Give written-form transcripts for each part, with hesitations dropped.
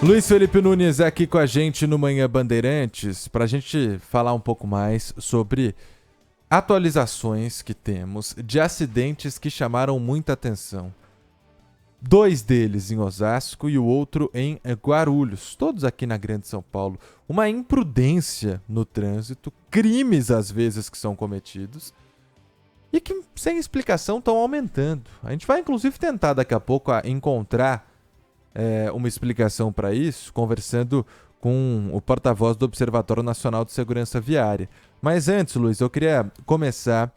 Luiz Felipe Nunes aqui com a gente no Manhã Bandeirantes para a gente falar um pouco mais sobre atualizações que temos de acidentes que chamaram muita atenção. 2 deles em Osasco e o outro em Guarulhos, todos aqui na Grande São Paulo. Uma imprudência no trânsito, crimes às vezes que são cometidos e que sem explicação estão aumentando. A gente vai inclusive tentar daqui a pouco encontrar uma explicação para isso, conversando com o porta-voz do Observatório Nacional de Segurança Viária. Mas antes, Luiz, eu queria começar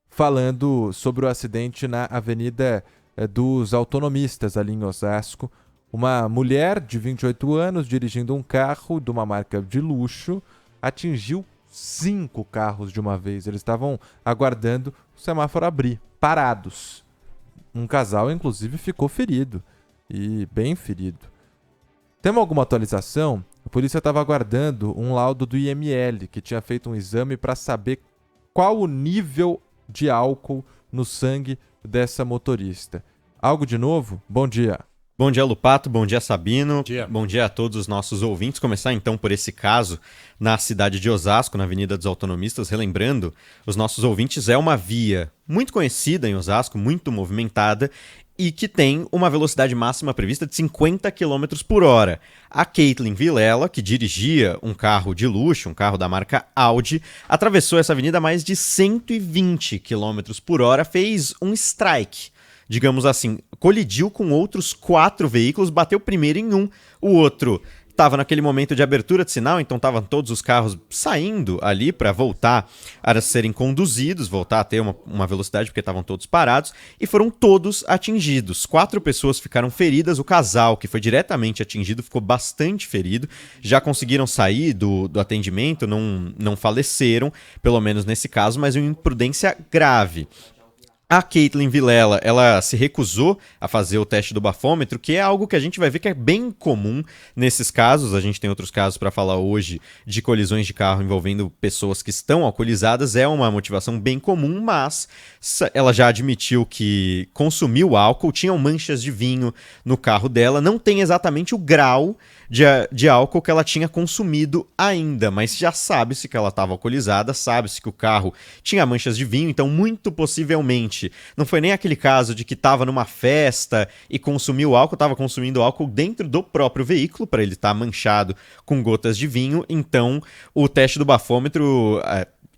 falando sobre o acidente na Avenida dos Autonomistas, ali em Osasco. Uma mulher de 28 anos, dirigindo um carro de uma marca de luxo, atingiu 5 carros de uma vez. Eles estavam aguardando o semáforo abrir, parados. Um casal, inclusive, ficou ferido. E bem ferido. Temos alguma atualização? A polícia estava aguardando um laudo do IML, que tinha feito um exame para saber qual o nível de álcool no sangue dessa motorista. Algo de novo? Bom dia. Bom dia, Lupato. Bom dia, Sabino. Bom dia. Bom dia a todos os nossos ouvintes. Começar então por esse caso na cidade de Osasco, na Avenida dos Autonomistas. Relembrando, os nossos ouvintes, é uma via muito conhecida em Osasco, muito movimentada, e que tem uma velocidade máxima prevista de 50 km por hora. A Caitlin Vilela, que dirigia um carro de luxo, um carro da marca Audi, atravessou essa avenida a mais de 120 km por hora, fez um strike, digamos assim, colidiu com outros 4 veículos, bateu primeiro em um, o outro estava naquele momento de abertura de sinal, então estavam todos os carros saindo ali para voltar a serem conduzidos, voltar a ter uma velocidade, porque estavam todos parados, e foram todos atingidos. 4 pessoas ficaram feridas, o casal, que foi diretamente atingido, ficou bastante ferido, já conseguiram sair do atendimento, não faleceram, pelo menos nesse caso, mas uma imprudência grave. A Caitlin Vilela, ela se recusou a fazer o teste do bafômetro, que é algo que a gente vai ver que é bem comum nesses casos. A gente tem outros casos para falar hoje de colisões de carro envolvendo pessoas que estão alcoolizadas. É uma motivação bem comum, mas ela já admitiu que consumiu álcool, tinham manchas de vinho no carro dela. Não tem exatamente o grau de álcool que ela tinha consumido ainda, mas já sabe-se que ela estava alcoolizada, sabe-se que o carro tinha manchas de vinho, então muito possivelmente não foi nem aquele caso de que estava numa festa e consumiu álcool, estava consumindo álcool dentro do próprio veículo, para ele estar manchado com gotas de vinho, então o teste do bafômetro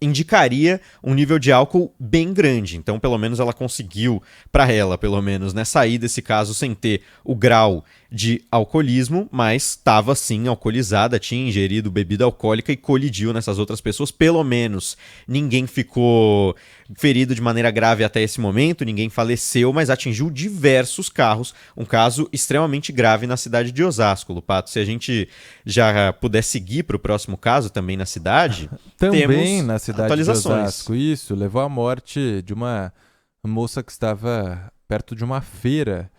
indicaria um nível de álcool bem grande. Então, pelo menos ela conseguiu, para ela, pelo menos, né, sair desse caso sem ter o grau de alcoolismo, mas estava sim alcoolizada, tinha ingerido bebida alcoólica e colidiu nessas outras pessoas. Pelo menos ninguém ficou ferido de maneira grave até esse momento, ninguém faleceu, mas atingiu diversos carros. Um caso extremamente grave na cidade de Osasco, Lupato. Se a gente já puder seguir para o próximo caso também na cidade, também temos na cidade de Osasco, isso, levou à morte de uma moça que estava perto de uma feira,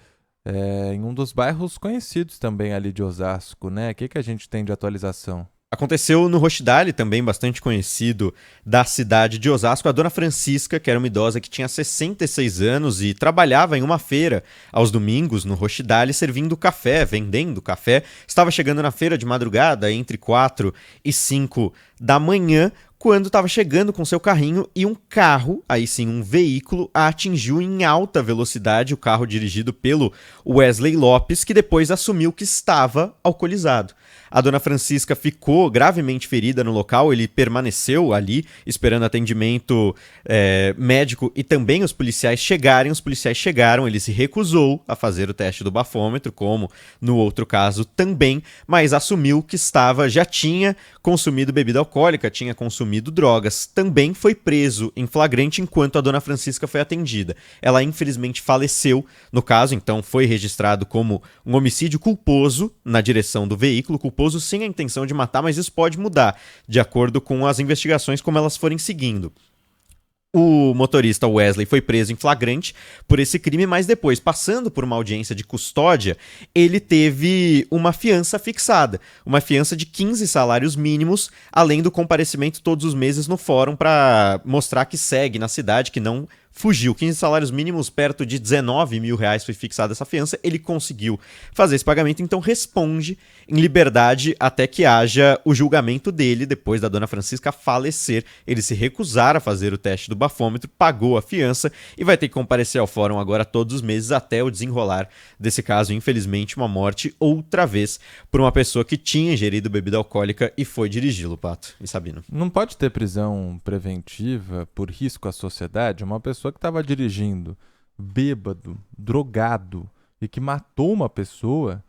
em um dos bairros conhecidos também ali de Osasco, né? O que a gente tem de atualização? Aconteceu no Rochdale, também bastante conhecido da cidade de Osasco. A dona Francisca, que era uma idosa que tinha 66 anos e trabalhava em uma feira aos domingos no Rochdale, servindo café, vendendo café. Estava chegando na feira de madrugada, entre 4 e 5 da manhã, quando estava chegando com seu carrinho e um carro, aí sim um veículo, a atingiu em alta velocidade, o carro dirigido pelo Wesley Lopes, que depois assumiu que estava alcoolizado. A dona Francisca ficou gravemente ferida no local, ele permaneceu ali esperando atendimento médico e também os policiais chegarem. Os policiais chegaram, ele se recusou a fazer o teste do bafômetro, como no outro caso também, mas assumiu que já tinha consumido bebida alcoólica, tinha consumido drogas. Também foi preso em flagrante enquanto a dona Francisca foi atendida. Ela infelizmente faleceu no caso, então foi registrado como um homicídio culposo na direção do veículo, culposo sem a intenção de matar, mas isso pode mudar de acordo com as investigações como elas forem seguindo. O motorista Wesley foi preso em flagrante por esse crime, mas depois, passando por uma audiência de custódia, ele teve uma fiança fixada, uma fiança de 15 salários mínimos, além do comparecimento todos os meses no fórum para mostrar que segue na cidade, que não fugiu. 15 salários mínimos, perto de R$ 19.000 foi fixada essa fiança. Ele conseguiu fazer esse pagamento, então responde em liberdade até que haja o julgamento dele, depois da dona Francisca falecer. Ele se recusar a fazer o teste do bafômetro, pagou a fiança e vai ter que comparecer ao fórum agora todos os meses até o desenrolar desse caso. Infelizmente, uma morte outra vez por uma pessoa que tinha ingerido bebida alcoólica e foi dirigi-lo, Pato e Sabino. Não pode ter prisão preventiva por risco à sociedade uma pessoa que estava dirigindo bêbado, drogado e que matou uma pessoa.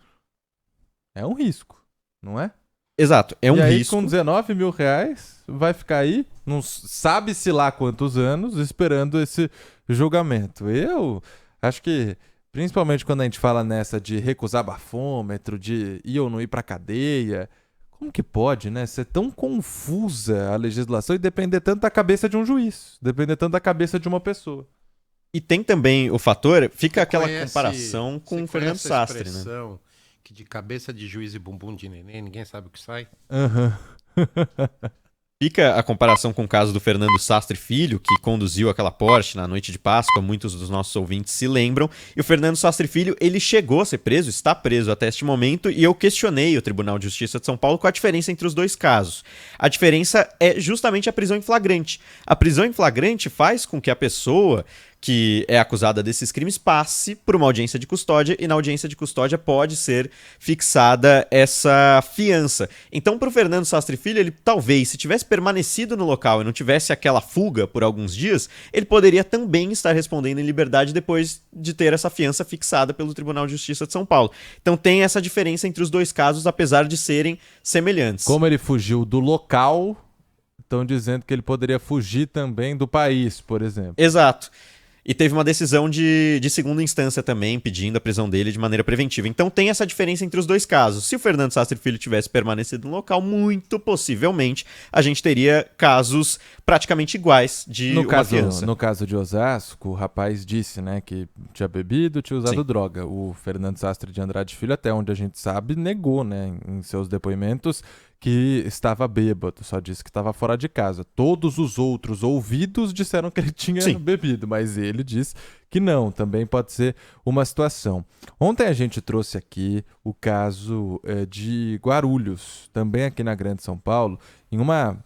É um risco, não é? Exato, é um e aí, risco. Com R$19.000 vai ficar aí, não sabe-se lá quantos anos, esperando esse julgamento. Eu acho que, principalmente quando a gente fala nessa de recusar bafômetro, de ir ou não ir pra cadeia, como que pode, né, ser tão confusa a legislação e depender tanto da cabeça de um juiz, depender tanto da cabeça de uma pessoa? E tem também o fator, fica Você aquela conhece- comparação com você o Fernando conhece a Sastre, né? expressão que de cabeça de juiz e bumbum de neném, ninguém sabe o que sai? Aham. Fica a comparação com o caso do Fernando Sastre Filho, que conduziu aquela Porsche na noite de Páscoa, muitos dos nossos ouvintes se lembram. E o Fernando Sastre Filho, ele chegou a ser preso, está preso até este momento, e eu questionei o Tribunal de Justiça de São Paulo qual a diferença entre os dois casos. A diferença é justamente a prisão em flagrante. A prisão em flagrante faz com que a pessoa que é acusada desses crimes passe por uma audiência de custódia, e na audiência de custódia pode ser fixada essa fiança. Então, para o Fernando Sastre Filho, ele talvez, se tivesse permanecido no local e não tivesse aquela fuga por alguns dias, ele poderia também estar respondendo em liberdade depois de ter essa fiança fixada pelo Tribunal de Justiça de São Paulo. Então tem essa diferença entre os dois casos, apesar de serem semelhantes. Como ele fugiu do local, estão dizendo que ele poderia fugir também do país, por exemplo. Exato. E teve uma decisão de segunda instância também, pedindo a prisão dele de maneira preventiva. Então tem essa diferença entre os dois casos. Se o Fernando Sastre Filho tivesse permanecido no local, muito possivelmente a gente teria casos praticamente iguais de uma fiança. No caso de Osasco, o rapaz disse, né, que tinha bebido, tinha usado droga. O Fernando Sastre de Andrade Filho, até onde a gente sabe, negou, né, em seus depoimentos, que estava bêbado, só disse que estava fora de casa. Todos os outros ouvidos disseram que ele tinha bebido, mas ele disse que não, também pode ser uma situação. Ontem a gente trouxe aqui o caso de Guarulhos, também aqui na Grande São Paulo, em uma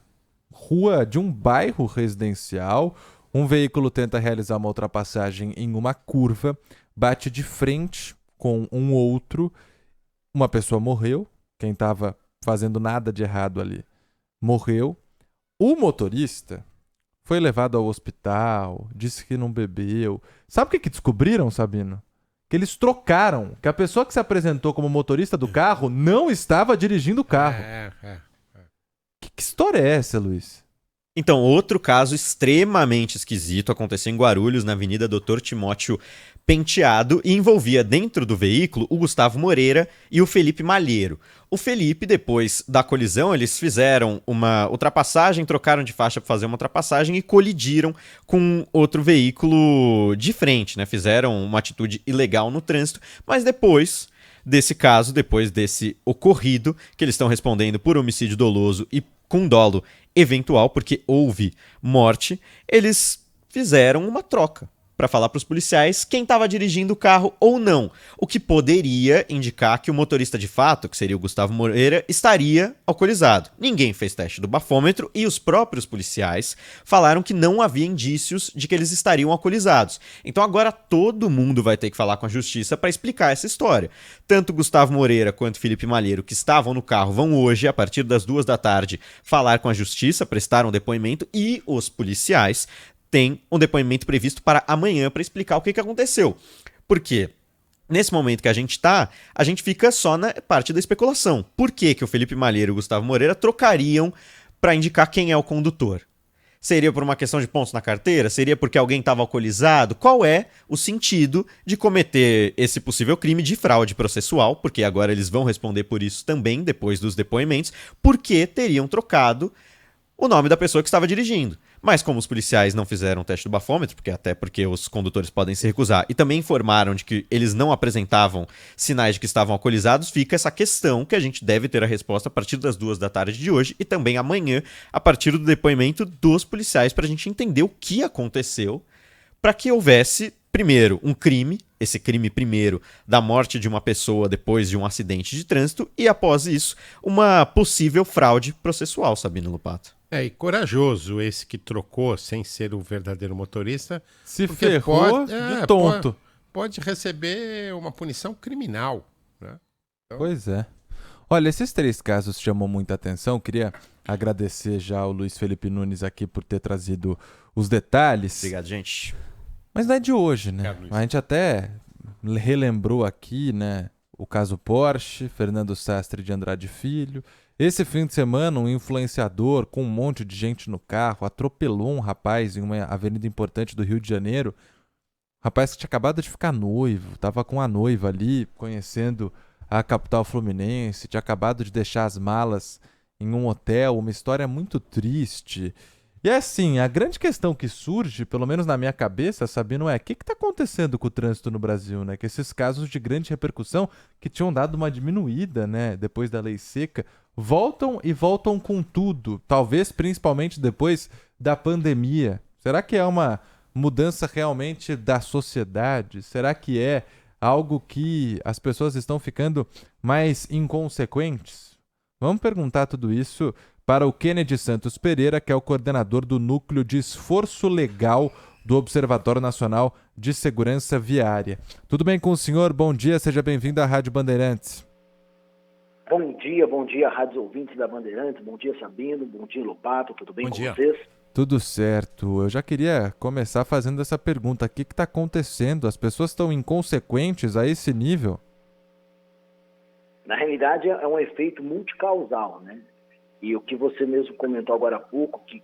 rua de um bairro residencial, um veículo tenta realizar uma ultrapassagem em uma curva, bate de frente com um outro, uma pessoa morreu, quem estava fazendo nada de errado ali morreu. O motorista foi levado ao hospital, disse que não bebeu. Sabe o que descobriram, Sabino? Que eles trocaram, que a pessoa que se apresentou como motorista do carro não estava dirigindo o carro. Que história é essa, Luiz? Então, outro caso extremamente esquisito aconteceu em Guarulhos, na Avenida Doutor Timóteo Penteado, e envolvia dentro do veículo o Gustavo Moreira e o Felipe Malheiro. O Felipe, depois da colisão, eles fizeram uma ultrapassagem, trocaram de faixa para fazer uma ultrapassagem e colidiram com outro veículo de frente, né? Fizeram uma atitude ilegal no trânsito, mas depois desse caso, depois desse ocorrido, que eles estão respondendo por homicídio doloso e com dolo eventual, porque houve morte, eles fizeram uma troca para falar para os policiais quem estava dirigindo o carro ou não, o que poderia indicar que o motorista de fato, que seria o Gustavo Moreira, estaria alcoolizado. Ninguém fez teste do bafômetro e os próprios policiais falaram que não havia indícios de que eles estariam alcoolizados. Então agora todo mundo vai ter que falar com a justiça para explicar essa história. Tanto Gustavo Moreira quanto Felipe Malheiro, que estavam no carro, vão hoje, a partir das 2 da tarde, falar com a justiça, prestar um depoimento, e os policiais tem um depoimento previsto para amanhã para explicar o que aconteceu. Porque nesse momento que a gente fica só na parte da especulação. Por que o Felipe Malheiro e o Gustavo Moreira trocariam para indicar quem é o condutor? Seria por uma questão de pontos na carteira? Seria porque alguém estava alcoolizado? Qual é o sentido de cometer esse possível crime de fraude processual? Porque agora eles vão responder por isso também, depois dos depoimentos, porque teriam trocado o nome da pessoa que estava dirigindo. Mas como os policiais não fizeram o teste do bafômetro, porque os condutores podem se recusar, e também informaram de que eles não apresentavam sinais de que estavam alcoolizados, fica essa questão que a gente deve ter a resposta a partir das 2 da tarde de hoje e também amanhã, a partir do depoimento dos policiais, para a gente entender o que aconteceu, para que houvesse, primeiro, um crime, esse crime primeiro da morte de uma pessoa depois de um acidente de trânsito, e após isso, uma possível fraude processual, Sabino Lupato. E corajoso esse que trocou sem ser o verdadeiro motorista. Se porque ferrou de tonto. Pode receber uma punição criminal, né? Então... Pois é. Olha, esses 3 casos chamam muita atenção. Queria agradecer já ao Luiz Felipe Nunes aqui por ter trazido os detalhes. Obrigado, gente. Mas não é de hoje, né? Obrigado, Luiz. A gente até relembrou aqui, né, o caso Porsche, Fernando Sastre de Andrade Filho. Esse fim de semana, um influenciador com um monte de gente no carro atropelou um rapaz em uma avenida importante do Rio de Janeiro. Um rapaz que tinha acabado de ficar noivo, estava com a noiva ali, conhecendo a capital fluminense, tinha acabado de deixar as malas em um hotel, uma história muito triste. E é assim, a grande questão que surge, pelo menos na minha cabeça, Sabino, é o que está acontecendo com o trânsito no Brasil, né? Que esses casos de grande repercussão, que tinham dado uma diminuída, né, depois da lei seca, voltam e voltam com tudo, talvez principalmente depois da pandemia. Será que é uma mudança realmente da sociedade? Será que é algo que as pessoas estão ficando mais inconsequentes? Vamos perguntar tudo isso para o Kennedy Santos Pereira, que é o coordenador do Núcleo de Esforço Legal do Observatório Nacional de Segurança Viária. Tudo bem com o senhor? Bom dia, seja bem-vindo à Rádio Bandeirantes. Bom dia, rádios ouvintes da Bandeirantes, bom dia, Sabino, bom dia, Lopato, tudo bem com vocês? Tudo certo. Eu já queria começar fazendo essa pergunta. O que está acontecendo? As pessoas estão inconsequentes a esse nível? Na realidade, é um efeito multicausal, né? E o que você mesmo comentou agora há pouco, que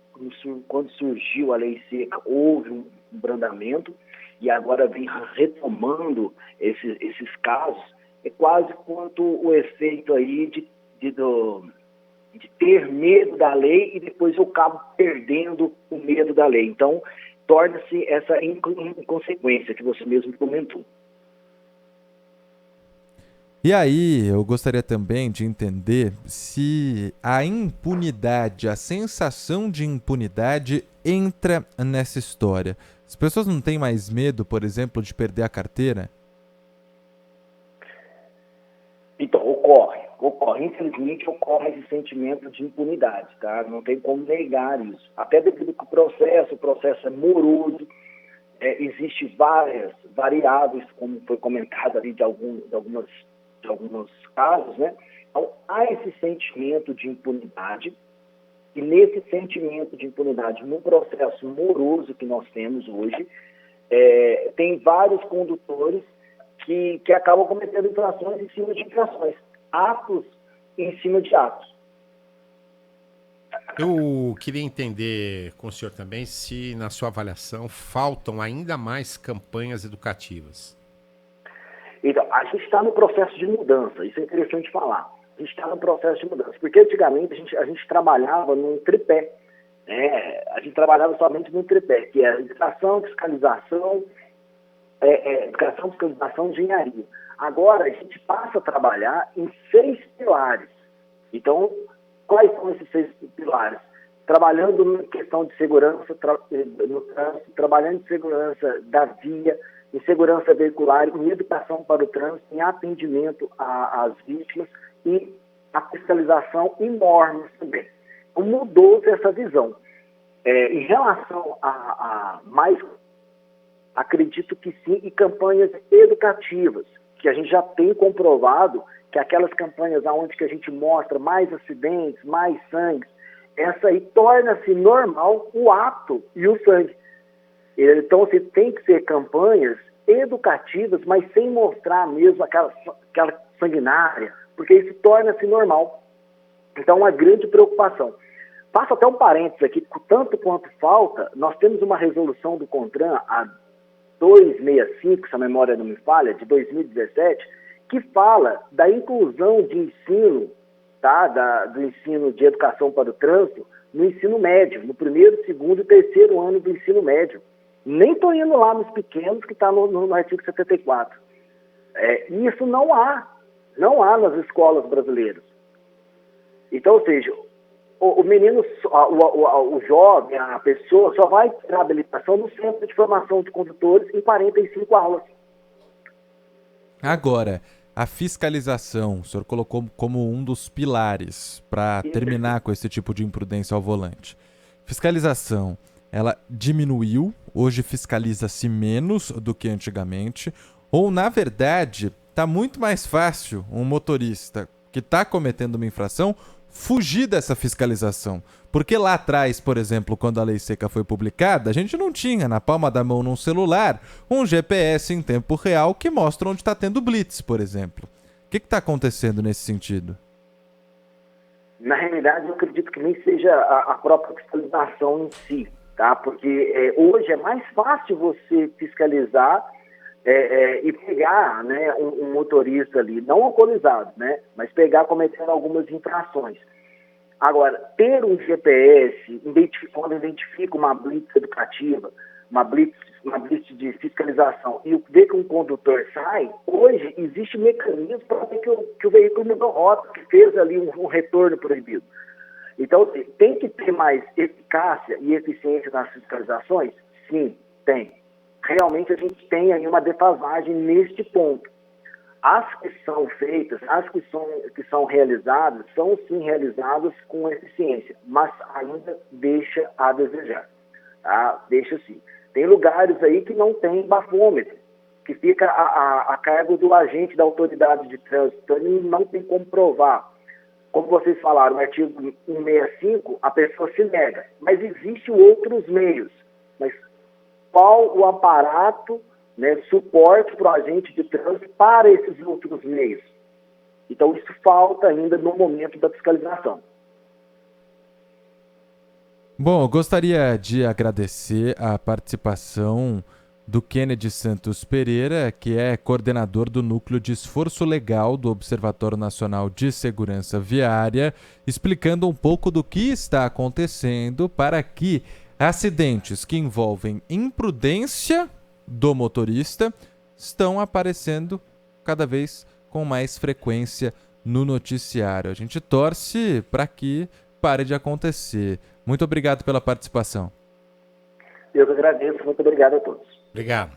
quando surgiu a lei seca, houve um brandamento, e agora vem retomando esses casos, é quase quanto o efeito aí de ter medo da lei e depois eu acabo perdendo o medo da lei. Então, torna-se essa inconsequência que você mesmo comentou. E aí, eu gostaria também de entender se a impunidade, a sensação de impunidade entra nessa história. As pessoas não têm mais medo, por exemplo, de perder a carteira? Então, infelizmente ocorre esse sentimento de impunidade, tá? Não tem como negar isso. Até devido que o processo é moroso, existe várias variáveis, como foi comentado ali de alguns casos, né? Então, há esse sentimento de impunidade, e nesse sentimento de impunidade, no processo moroso que nós temos hoje, tem vários condutores que acabam cometendo infrações em cima de infrações, atos em cima de atos. Eu queria entender com o senhor também se, na sua avaliação, faltam ainda mais campanhas educativas. Então, a gente está no processo de mudança, isso é interessante falar. A gente está no processo de mudança, porque antigamente a gente trabalhava num tripé, né? A gente trabalhava somente num tripé, que é educação, fiscalização, engenharia. Agora, a gente passa a trabalhar em 6 pilares. Então, quais são esses 6 pilares? Trabalhando na questão de segurança no trânsito, trabalhando em segurança da via, em segurança veicular, em educação para o trânsito, em atendimento às vítimas e a fiscalização e normas também. Então, mudou-se essa visão. Em relação a mais, acredito que sim, e campanhas educativas, que a gente já tem comprovado que aquelas campanhas onde que a gente mostra mais acidentes, mais sangue, essa aí torna-se normal o ato e o sangue. Então, você tem que ser campanhas educativas, mas sem mostrar mesmo aquela sanguinária, porque isso torna-se normal. Então, uma grande preocupação. Faço até um parênteses aqui, tanto quanto falta, nós temos uma resolução do CONTRAN, a 265, se a memória não me falha, de 2017, que fala da inclusão de ensino, tá, do ensino de educação para o trânsito, no ensino médio, no primeiro, segundo e terceiro ano do ensino médio. Nem estou indo lá nos pequenos, que está no artigo 74. Isso não há nas escolas brasileiras. Então, ou seja, o menino, o jovem, a pessoa, só vai ter a habilitação no Centro de Formação de Condutores em 45 aulas. Agora, a fiscalização, o senhor colocou como um dos pilares para terminar com esse tipo de imprudência ao volante. Fiscalização, ela diminuiu, hoje fiscaliza-se menos do que antigamente, ou, na verdade, está muito mais fácil um motorista que está cometendo uma infração fugir dessa fiscalização. Porque lá atrás, por exemplo, quando a Lei Seca foi publicada, a gente não tinha na palma da mão num celular um GPS em tempo real que mostra onde está tendo blitz, por exemplo. O que está acontecendo nesse sentido? Na realidade, eu acredito que nem seja a própria fiscalização em si, tá? Porque hoje é mais fácil você fiscalizar e pegar, né, um motorista ali, não alcoolizado, né, mas pegar cometendo algumas infrações. Agora, ter um GPS, quando identifica uma blitz educativa, uma blitz de fiscalização e ver que um condutor sai, hoje existe mecanismo para ver que o veículo mudou rota, que fez ali um retorno proibido. Então, tem que ter mais eficácia e eficiência nas fiscalizações? Sim, tem. Realmente a gente tem aí uma defasagem neste ponto. As que são feitas, as que são realizadas, são sim realizadas com eficiência, mas ainda deixa a desejar. Tá? Deixa sim. Tem lugares aí que não tem bafômetro, que fica a cargo do agente da autoridade de trânsito, então ele não tem como provar. Como vocês falaram, no artigo 165, a pessoa se nega, mas existem outros meios. Mas qual o aparato, né, suporte para o agente de trânsito para esses outros meios? Então, isso falta ainda no momento da fiscalização. Bom, eu gostaria de agradecer a participação do Kennedy Santos Pereira, que é coordenador do Núcleo de Esforço Legal do Observatório Nacional de Segurança Viária, explicando um pouco do que está acontecendo para que acidentes que envolvem imprudência do motorista estão aparecendo cada vez com mais frequência no noticiário. A gente torce para que pare de acontecer. Muito obrigado pela participação. Eu que agradeço. Muito obrigado a todos. Obrigado.